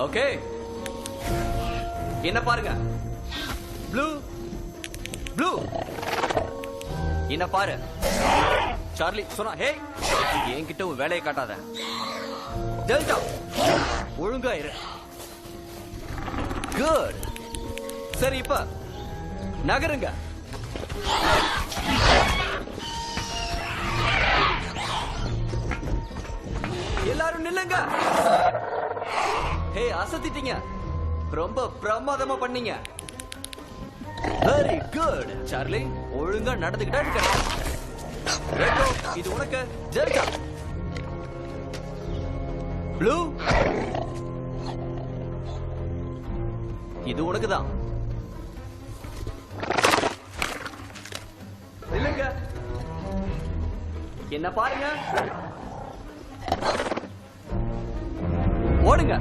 Okay, என்ன பாருங்க. Blue blue, என்ன பாரு. சார்லி சொன்னா, ஹே என்கிட்ட உன் வேலையை காட்டாத. டெல்டா, ஒழுங்கா இரு. குட். சரி, இப்ப நகருங்க. எல்லாரும் நில்லுங்க. ஹே, அசத்திட்டீங்க. ரொம்ப பிரமாதமா பண்ணீங்க. Very good. சார்லி, ஒழுங்கா நடந்துக்கிட்டா இருக்க. இது உனக்கு. டெல்டா. ப்ளூ, இது உனக்குதான். இல்லங்க, என்ன பாருங்க. ஓடுங்க.